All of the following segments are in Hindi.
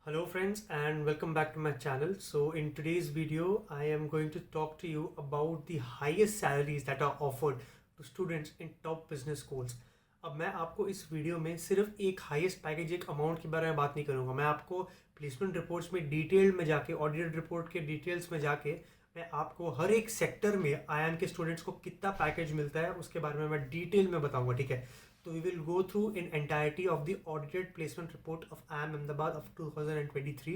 Hello friends and welcome back to my channel. So in today's video I am going to talk to you about the highest salaries that are offered to students in top business schools. अब मैं आपको इस वीडियो में सिर्फ एक हाईएस्ट पैकेज एक अमाउंट के बारे में बात नहीं करूंगा। मैं आपको प्लेसमेंट रिपोर्ट्स में डिटेल में जाके ऑडिटेड रिपोर्ट के डिटेल्स में जाके मैं आपको हर एक सेक्टर में आईआईएम के स्टूडेंट्स को कितना पैकेज मिलता है उसके बारे में मैं डिटेल में बताऊंगा। ठीक है, so we will go through in entirety of the audited placement report of IIM Ahmedabad of 2023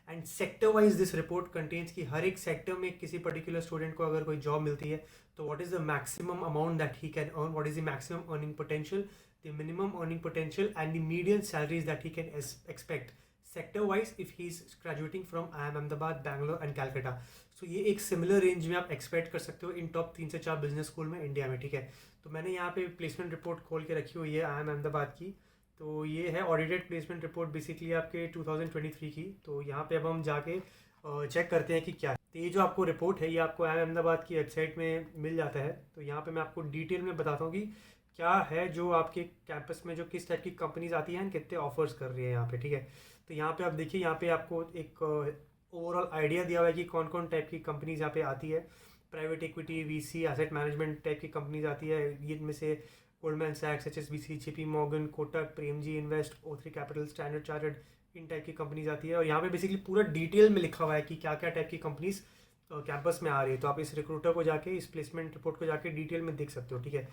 and sector wise this report contains कि हर एक सेक्टर में किसी पर्टिकुलर स्टूडेंट को अगर कोई जॉब मिलती है तो what is the maximum amount that he can earn, what is the maximum earning potential, the minimum earning potential and the median salaries that he can expect sector wise if he is graduating from IIM Ahmedabad, Bangalore and Calcutta. So ये एक सिमिलर रेंज में आप एक्सपेक्ट कर सकते हो इन टॉप 3 से 4 बिजनेस स्कूल में इंडिया में। ठीक है, तो मैंने यहाँ पे प्लेसमेंट रिपोर्ट खोल के रखी हुई है IIM अहमदाबाद की। तो ये है ऑडिटेड प्लेसमेंट रिपोर्ट बेसिकली आपके 2023 की। तो यहाँ पे अब हम जाके चेक करते हैं कि क्या है। तो ये जो आपको रिपोर्ट है ये आपको IIM अहमदाबाद की वेबसाइट में मिल जाता है। तो यहाँ पे मैं आपको डिटेल में बताता हूँ कि क्या है जो आपके कैंपस में जो किस टाइप की कंपनीज आती हैं कितने ऑफर्स कर रही है यहाँ पे। ठीक है, तो यहाँ पे आप देखिए, यहाँ पे आपको एक ओवरऑल आइडिया दिया हुआ है कि कौन कौन टाइप की कंपनीज यहाँ पे आती है। Private equity, VC, asset management type की कंपनीज आती है। ये इनमें से गोल्डमैन सैक्स, HSBC, JP Morgan, Kotak, Premji Invest, O3 Capital, Standard Chartered, इन टाइप की कंपनीज आती है। और यहाँ पे बेसिकली पूरा डिटेल में लिखा हुआ है कि क्या क्या टाइप की कंपनीज कैंपस में आ रही है। तो आप इस रिक्रूटर को जाके, इस प्लेसमेंट रिपोर्ट को जाके डिटेल में देख सकते हो। ठीक है,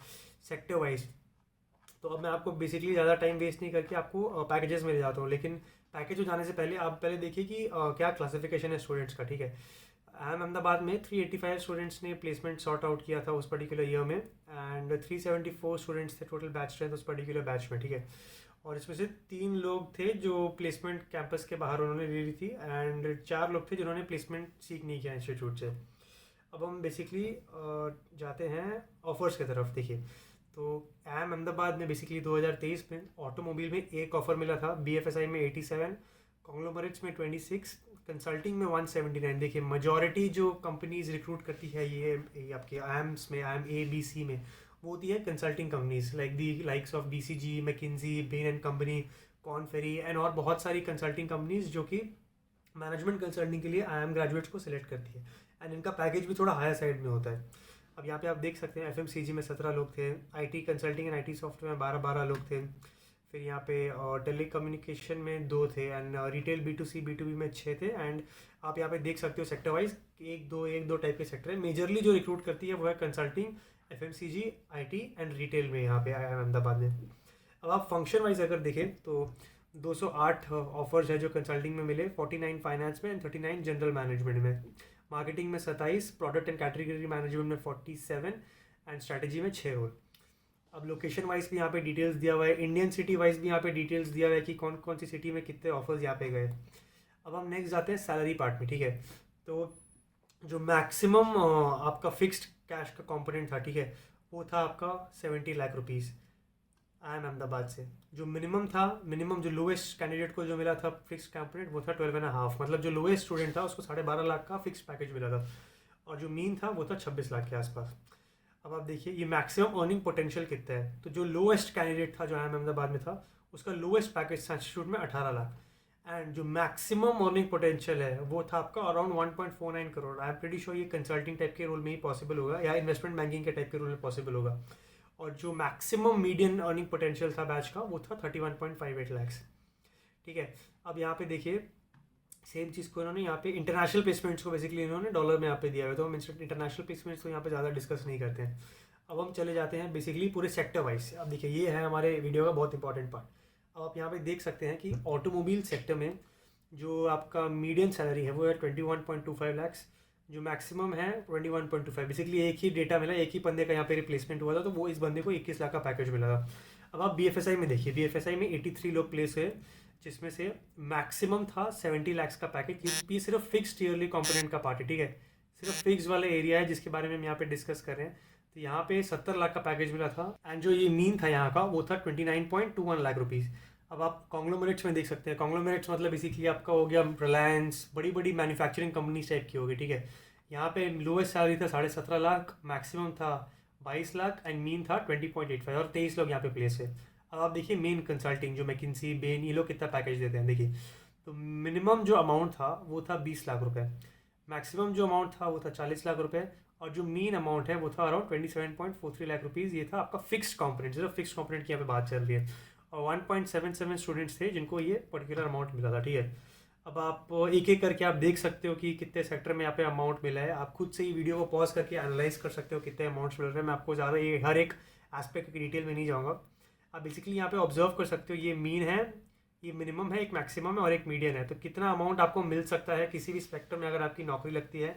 सेक्टर वाइज। तो अब मैं आपको बेसिकली ज़्यादा टाइम वेस्ट नहीं करके आपको पैकेजेस में ले जाता हूँ। लेकिन पैकेज में जाने से पहले आप पहले देखिए कि क्या क्लासिफिकेशन है स्टूडेंट्स का। ठीक है, IIM अहमदाबाद में 385 स्टूडेंट्स ने प्लेसमेंट सॉर्ट आउट किया था उस पर्टिकुलर ईयर में एंड 374 स्टूडेंट्स थे टोटल बैच स्ट्रेंथ उस पर्टिकुलर बैच में। ठीक है, और इसमें से 3 लोग थे जो प्लेसमेंट कैंपस के बाहर उन्होंने ले ली थी एंड 4 लोग थे जिन्होंने प्लेसमेंट सीख नहीं किया इंस्टीट्यूट से। अब हम बेसिकली जाते हैं ऑफर्स की तरफ। देखिए, तो IIM अहमदाबाद में बेसिकली 2023 में ऑटोमोबाइल में एक ऑफ़र मिला था, BFSI में 87, कॉन्ग्लोमरेट्स में 26, कंसल्टिंग में 179। देखिए, मेजॉरिटी जो कंपनीज रिक्रूट करती है ये आपके IIMs में, IIM A B C में, वो होती है consulting companies like the likes of BCG, McKinsey, Bain and company, Korn Ferry and और बहुत सारी कंसल्टिंग कंपनीज जो कि मैनेजमेंट कंसल्टिंग के लिए IIM ग्रेजुएट्स को सिलेक्ट करती है एंड इनका पैकेज भी थोड़ा हायर साइड में होता है। अब यहाँ पे आप देख सकते हैं FMCG में 17 लोग थे, IT consulting and IT software में 12 लोग थे, फिर यहाँ पे टेली कम्युनिकेशन में 2 थे एंड रिटेल B2C B2B में 6 थे। एंड आप यहाँ पे देख सकते हो सेक्टर वाइज एक दो टाइप के सेक्टर है। मेजरली जो रिक्रूट करती है वो है consulting, FMCG, IT and retail में यहाँ पे IIM अहमदाबाद में। अब आप फंक्शन वाइज अगर देखें तो 208 ऑफर्स है जो कंसल्टिंग में मिले, 49 फाइनेंस में एंड 39 जनरल मैनेजमेंट में, मार्केटिंग में 27, प्रोडक्ट एंड कैटेगरी मैनेजमेंट में 47 एंड स्ट्रैटेजी में 6 रोल। अब लोकेशन वाइज भी यहाँ पे डिटेल्स दिया हुआ है, इंडियन सिटी वाइज भी यहाँ पे डिटेल्स दिया हुआ है कि कौन कौन सी सिटी में कितने ऑफर्स यहाँ पे गए। अब हम नेक्स्ट जाते हैं सैलरी पार्ट में। ठीक है, तो जो मैक्सिमम आपका फिक्स्ड कैश का कंपोनेंट था, ठीक है, वो था आपका 70 लाख रुपीज़ IIM अहमदाबाद से। जो मिनिमम था, मिनिमम जो लोएस्ट कैंडिडेट को जो मिला था फिक्स कंपोनेंट वो था 12.5, मतलब जो लोएस्ट स्टूडेंट था उसको 12.5 लाख का फिक्स पैकेज मिला था और जो मीन था वो था 26 लाख के आसपास। अब आप देखिए ये मैक्सिमम अर्निंग पोटेंशियल कितना है। तो जो लोएस्ट कैंडिडेट था जो IIM अहमदाबाद में था उसका लोएस्ट पैकेज था इंस्टीट्यूट में 18 लाख एंड जो मैक्सिमम अर्निंग पोटेंशियल है वो था आपका around 1.49 crore. I am pretty sure ये कंसल्टिंग टाइप के रोल में ही पॉसिबल होगा या इन्वेस्टमेंट बैंकिंग के टाइप के रोल में पॉसिबल होगा। और जो मैक्सिमम मीडियन अर्निंग पोटेंशियल था बैच का वो था 31.58 लैक्स। ठीक है, अब यहाँ पे देखिए सेम चीज़ को इन्होंने यहाँ पे इंटरनेशनल प्लेसमेंट्स को बेसिकली इन्होंने डॉलर में यहाँ पे दिया हुआ है, तो हम इंटरनेशनल प्लेसमेंट्स को यहाँ पे ज़्यादा डिस्कस नहीं करते हैं। अब हम चले जाते हैं बेसिकली पूरे सेक्टर वाइज। अब देखिए ये है हमारे वीडियो का बहुत इंपॉर्टेंट पार्ट। अब आप यहाँ पे देख सकते हैं कि ऑटोमोबाइल सेक्टर में जो आपका मीडियम सैलरी है वो है 21.25 लैक्स, जो मैक्सिमम है 21.25। बेसिकली एक ही डेटा मिला, एक ही बंदे का यहाँ पे रिप्लेसमेंट हुआ था, तो वो इस बंदे को 21 लाख का पैकेज मिला था। अब आप BFSI में देखिए, BFSI में 83 लोग प्लेस हुए जिसमें से मैक्सिमम था 70 लैक्स का पैकेज। ये सिर्फ फिक्स्ड ईयरली कंपोनेंट का पार्ट है। ठीक है, सिर्फ फिक्स वाला एरिया है जिसके बारे में हम यहाँ पे डिस्कस कर रहे हैं। तो यहाँ पे 70 लाख का पैकेज मिला था एंड जो ये मीन था यहाँ का वो था 29.21 लाख रुपीज़। अब आप कॉन्ग्लोमरेट्स में देख सकते हैं, कॉन्ग्लोमरेट्स मतलब बेसिकली आपका हो गया रिलायंस, बड़ी बड़ी मैन्युफैक्चरिंग कंपनीज टाइप की होगी। ठीक है, यहाँ पे लोएस्ट सैलरी था 17.5 लाख, मैक्सिमम था 22 लाख एंड मीन था 20.85 और 23 लोग यहाँ पे प्लेस है। अब आप देखिए मेन कंसल्टिंग जो मैकिन्सी, बेन, ये लोग कितना पैकेज देते हैं। देखिए तो मिनिमम जो अमाउंट था वो था 20 लाख रुपए, मैक्सिमम जो अमाउंट था वो था 40 लाख रुपए, और जो मीन अमाउंट है वो था अराउंड 27.43 लाख रुपीज़। ये था आपका फिक्स्ड कॉम्पोनेंट, सिर्फ फिक्स्ड कॉम्पोनेंट की यहाँ पे बात चल रही है। और 1.77 स्टूडेंट्स थे जिनको ये पर्टिकुलर अमाउंट मिला था, ठीक है। अब आप एक एक करके आप देख सकते हो कि कितने सेक्टर में यहाँ पे अमाउंट मिला है। आप खुद से ही वीडियो को पॉज करके एनालाइज कर सकते हो कितने अमाउंट्स मिल रहे हैं। मैं आपको ज़्यादा ये हर एक एस्पेक्ट की डिटेल में नहीं जाऊँगा। आप बेसिकली यहाँ पे ऑब्जर्व कर सकते हो, ये मीन है, ये मिनिमम है, एक मैक्सिमम है और एक मीडियन है। तो कितना अमाउंट आपको मिल सकता है किसी भी सेक्टर में अगर आपकी नौकरी लगती है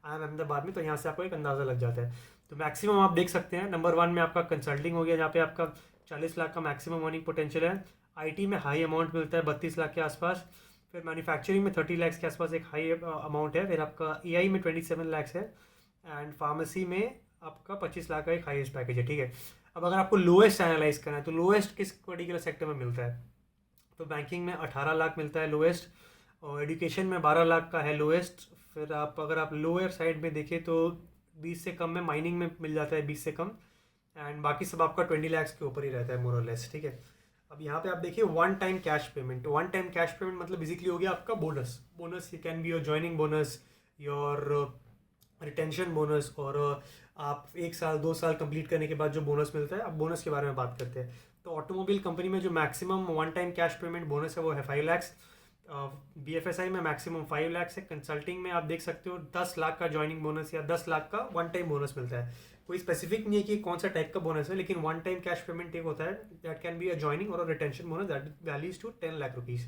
आईआईएम अहमदाबाद में, तो यहाँ से आपको एक अंदाज़ा लग जाता है। तो मैक्सिमम आप देख सकते हैं, नंबर 1 में आपका कंसल्टिंग हो गया, जहाँ पे आपका 40 लाख का मैक्सिमम अर्निंग पोटेंशियल है। आईटी में हाई अमाउंट मिलता है 32 लाख के आसपास। फिर मैन्युफैक्चरिंग में 30 लाख के आसपास एक हाई अमाउंट है। फिर आपका एआई में 27 लाख है, एंड फार्मेसी में आपका 25 लाख का एक हाईएस्ट पैकेज है, ठीक है। अब अगर आपको लोएस्ट एनालाइज करना है तो लोएस्ट किस पर्टिकुलर सेक्टर में मिलता है, तो बैंकिंग में 18 लाख मिलता है लोएस्ट, और एजुकेशन में 12 लाख का है लोएस्ट। फिर आप अगर आप लोअर साइड में देखें तो 20 से कम में माइनिंग में मिल जाता है 20 से कम, एंड बाकी सब आपका 20 लाख के ऊपर ही रहता है मोर और लेस, ठीक है। अब यहाँ पे आप देखिए one time cash payment. One time cash payment मतलब बेसिकली हो गया आपका bonus. Bonus can be your joining bonus, your retention bonus, और आप 1 साल 2 साल कंप्लीट करने के बाद जो बोनस मिलता है। अब बोनस के बारे में बात करते हैं, तो ऑटोमोबाइल कंपनी में जो maximum one time cash payment bonus है वो है 5 लाख। BFSI में मैक्सिमम 5 लाख है। कंसल्टिंग में आप देख सकते हो 10 लाख का ज्वाइनिंग बोनस या 10 लाख का वन टाइम बोनस मिलता है। कोई स्पेसिफिक नहीं है कि कौन सा टाइप का बोनस है, लेकिन वन टाइम कैश पेमेंट एक होता है that can be a joining और retention bonus that values to 10 lakh rupees.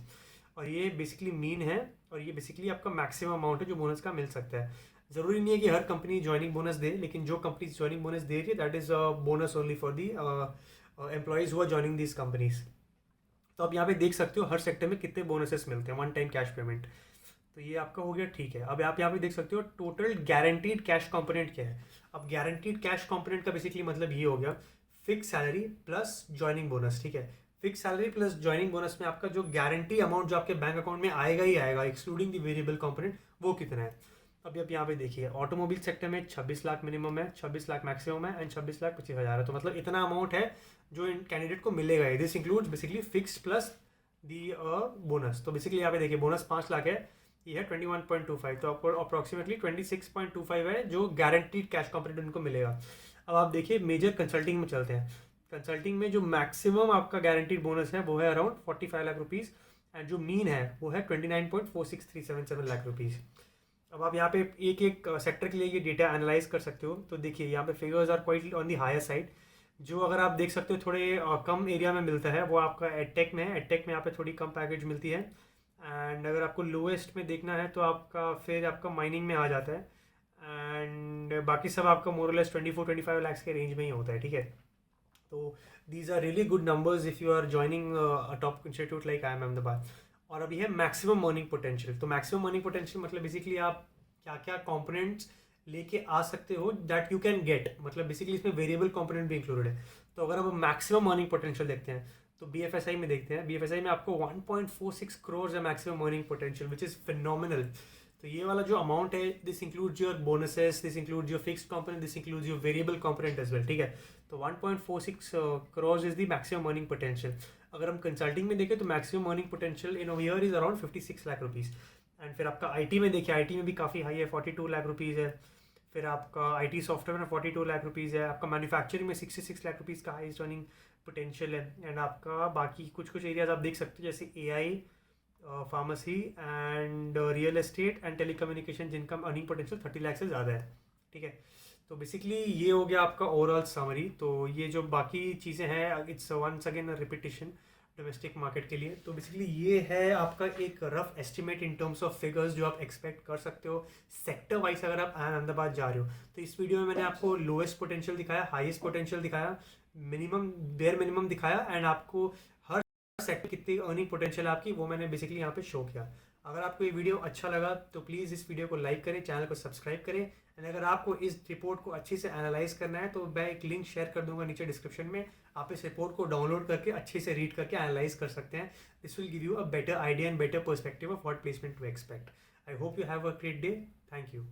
और ये बेसिकली मीन है, और ये बेसिकली आपका मैक्सिमम अमाउंट है जो बोनस का मिल सकता है। ज़रूरी नहीं है कि हर कंपनी ज्वाइनिंग बोनस दे, लेकिन जो कंपनी ज्वाइनिंग बोनस दे रही है that is bonus only for the employees who are joining this companies. तो आप यहाँ पे देख सकते हो हर सेक्टर में कितने बोनसेस मिलते हैं वन टाइम कैश पेमेंट। तो ये आपका हो गया, ठीक है। अब आप यहाँ पे देख सकते हो टोटल गारंटीड कैश कंपोनेंट क्या है। अब गारंटीड कैश कंपोनेंट का बेसिकली मतलब ये हो गया fix salary plus joining bonus, ठीक है। Fix salary plus joining bonus में आपका जो गारंटी अमाउंट जो आपके बैंक अकाउंट में आएगा ही आएगा, एक्सक्लूडिंग द वेरिएबल कंपोनेंट, वो कितना है। अभी आप यहाँ पे देखिए ऑटोमोबाइल सेक्टर में 26 लाख मिनिमम है, 26 लाख मैक्सिमम है, एंड 26,25,000 है। तो मतलब इतना अमाउंट है जो इन कैंडिडेट को मिलेगा। This includes basically fix plus the bonus. तो बेसिकली यहाँ पे देखिए बोनस 5 लाख है, ये है 21.25, तो आपको अप्रॉक्सीमेटली 26.25 है जो गारंटीड कैश कंपोनेंट उनको मिलेगा। अब आप देखिए मेजर कंसल्टिंग में चलते हैं। कंसल्टिंग में जो मैक्सिमम आपका गारंटीड बोनस है वो है अराउंड 45 लाख रुपीज़, एंड जो मीन है वो है 29.46377 लाख रुपीज़। अब आप यहाँ पे एक एक सेक्टर के लिए ये डेटा एनालाइज कर सकते हो। तो देखिए यहाँ पे figures are quite on the higher side. जो अगर आप देख सकते हो थोड़े कम एरिया में मिलता है वो आपका एडटेक में है। एडटेक में यहाँ पे थोड़ी कम पैकेज मिलती है, एंड अगर आपको लोएस्ट में देखना है तो आपका फिर आपका माइनिंग में आ जाता है, एंड बाकी सब आपका मोरलेस 24-25 लाख के रेंज में ही होता है, ठीक है। तो these are really good numbers if you are joining a top institute like IIM Ahmedabad. और अभी है मैक्सिमम अर्निंग पोटेंशियल। तो मैक्सिमम अर्निंग पोटेंशियल मतलब बेसिकली आप क्या क्या कंपोनेंट्स लेके आ सकते हो दैट यू कैन गेट, मतलब बेसिकली इसमें वेरिएबल कंपोनेंट भी इंक्लूडेड है। तो अगर अब मैक्सिमम अर्निंग पोटेंशियल देखते हैं तो BFSI में देखते हैं। BFSI में आपको 1.46 करोड़ है maximum earning potential, which is phenomenal. तो ये वाला जो अमाउंट है this includes your bonuses, this includes your fixed component, this includes your variable component as well, ठीक है। तो 1.46 crore is the maximum earning potential. अगर हम कंसल्टिंग में देखें तो maximum earning potential in year is around 56 lakh rupees. And फिर आपका आईटी में देखिए, आईटी में भी काफ़ी हाई है, 42 लाख रुपीज़ है। फिर आपका आईटी सॉफ्टवेयर में 42 लाख रुपीज़ है। आपका मैन्युफैक्चरिंग में 66 लाख रुपीज़ का हाईएस्ट अर्निंग पोटेंशियल है। एंड आपका बाकी कुछ कुछ एरियाज आप देख सकते हो जैसे AI, pharmacy and real estate and telecommunication, जिनका अर्निंग पोटेंशियल 30 लाख से ज़्यादा है, ठीक है। तो बेसिकली ये हो गया आपका ओवरऑल समरी। तो ये जो बाकी चीज़ें हैं it's once again repetition domestic market के लिए। तो बेसिकली ये है आपका एक rough estimate in terms of figures जो आप एक्सपेक्ट कर सकते हो सेक्टर वाइज अगर आप अहमदाबाद जा रहे हो। तो इस वीडियो में मैंने आपको लोएस्ट पोटेंशियल दिखाया, हाईएस्ट पोटेंशियल दिखाया, मिनिमम बेयर मिनिमम दिखाया, एंड आपको हर सेक्टर कितनी अर्निंग पोटेंशियल आपकी वो मैंने बेसिकली यहाँ पे शो किया। अगर आपको ये वीडियो अच्छा लगा तो प्लीज़ इस वीडियो को लाइक करें, चैनल को सब्सक्राइब करें, एंड अगर आपको इस रिपोर्ट को अच्छे से एनालाइज करना है तो मैं एक लिंक शेयर कर दूंगा नीचे डिस्क्रिप्शन में। आप इस रिपोर्ट को डाउनलोड करके अच्छे से रीड करके एनालाइज कर सकते हैं। This will give you a better idea and better perspective of what placement to expect. I hope you have a great day. Thank you.